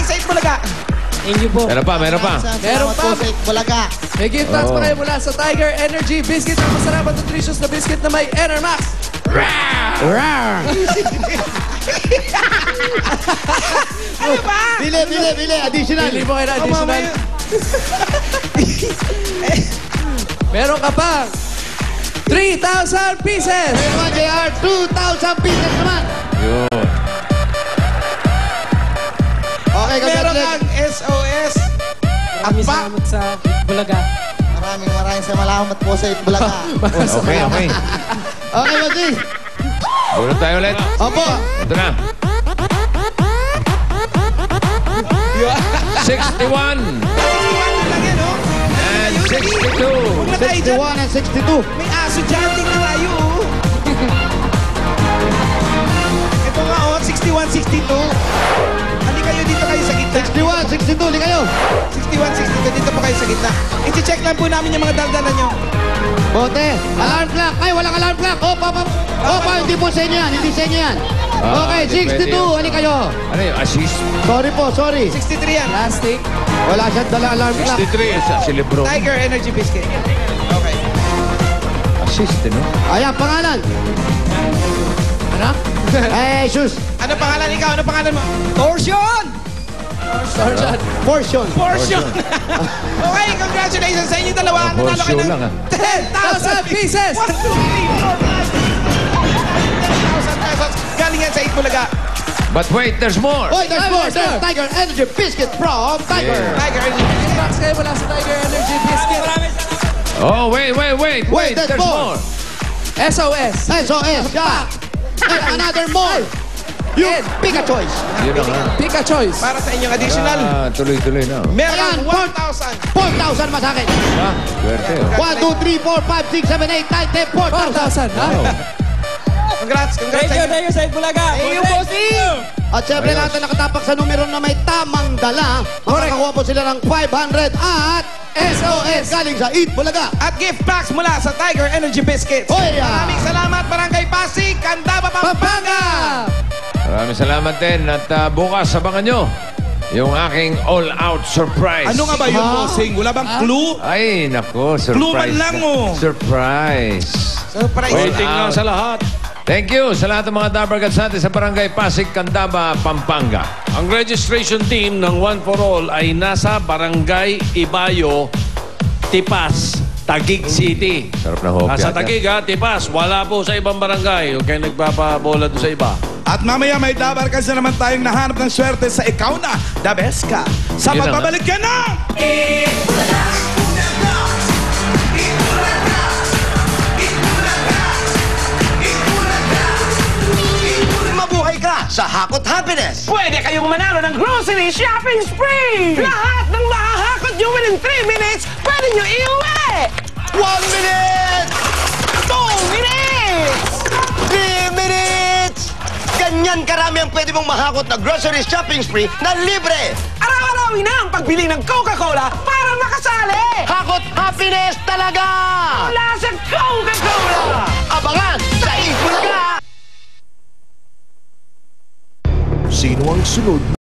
galing sa Itbulaga. Thank you po. Meron pa. Meron pa. Bulaga. May gift bags pa kayo mula sa Tiger Energy Biscuit. Ang masarap at nutritious na biscuit na may Enermax. Ano ba? Bili. Additional. Pili mo kayo na additional. Meron ka pang 3,000 pieces. Meron JR, 2,000 pieces naman. Yun. Okay, Meron congratulations. kang SOS. Maraming Apa? salamat sa Bulaga. Maraming salamat po sa Itbulaga. Okay. Okay, Bossing. Bunot tayo ulit. Opo. Ito na. 61 lang yan, oh. and 62. Huwag na tayo dyan. 61 and 62. May aso dyan. Tingnan tayo, oh. Ito nga, oh. 61, 62. Halika kayo dito kayo sa gitna. 61, 62, li kayo. 61, 62. Dito po kayo sa gitna. I-check lang po namin yung mga daldalan nyo. Bote, alarm clock. Ay, walang alarm clock. Opa, hindi po sa inyo yan. Hindi sa inyo yan. Okay, 62. Ano kayo? Ano yun? Assist? Sorry po, sorry. 63 yan. Plastic. Wala siyang dala alarm clock. 63. Si Lebron. Tiger Energy Biscuit. Okay. Assist, no? Ayan, pangalan. Ano? Eh, sus. Ano pangalan ikaw? Ano pangalan mo? Torsion! Sergeant. Portion. Portion! Okay, congratulations sa inyo dalawa. Oh, Nanalo kayo portion ng lang, 10,000 pieces. 1, 2, 3, 4, 5, 6, 7, 8, 10,000 pesos. Galing yan sa Itbulaga. But wait, there's more. Oh, there's more. There's Tiger Energy Biscuit from Tiger. Yeah. Tiger Energy. Gift bags kayo mula sa Tiger Energy Biscuit. Oh, wait. Wait, there's more. SOS. SOS, yeah. And another more. Yung pick a choice. Yun na nga. Pick a choice. Para sa inyong additional. Tuloy-tuloy na. Meron Ayan, 1,000. 4,000 masakit. Ah, swerte. 1, 2, 3, 4, 5, 6, 7, 8, 9, 10, 4,000. 4,000. Ha? Congrats sa inyo. you sa Bulaga. Thank you, bossing! At syempre lahat na nakatapak sa numero na may tamang dala, makakakuha po sila ng 500 at SOS galing sa Itbulaga. At gift packs mula sa Tiger Energy Biscuits. Hoy, Maraming salamat, Barangay Pasig, Candaba, Pampanga! Maraming salamat din. At bukas, abangan nyo yung aking all-out surprise. Ano nga ba yung bossing? Wala bang clue? Ay, nako, surprise. Clue man lang, oh. Surprise. Surprise! Waiting lang sa lahat. Thank you sa lahat ng mga Dabargats natin sa Barangay Pasig, Candaba, Pampanga. Ang registration team ng One for All ay nasa Barangay Ibayo, Tipas, Taguig City. Sarap na hopya. Nasa Taguig, ha? Tipas. Wala po sa ibang barangay. Huwag kayong nagpapabola doon sa iba. At mamaya may Dabarkas na naman tayong nahanap ng swerte sa ikaw na, the best ka. Sa Yun na pagbabalik ka na! Mabuhay ka sa Hakot Happiness. Pwede kayong manalo ng grocery shopping spree! Lahat ng mahahakot nyo within 3 minutes, pwede nyo iuwi! 1 minute! 2 minutes! 3 minutes! Ganyan karami ang pwede mong mahakot na grocery shopping spree na libre. Araw-arawin na ang pagbili ng Coca-Cola para makasali! Hakot Happiness talaga! Mula sa Coca-Cola! Abangan sa Itbulaga! Sino ang sunod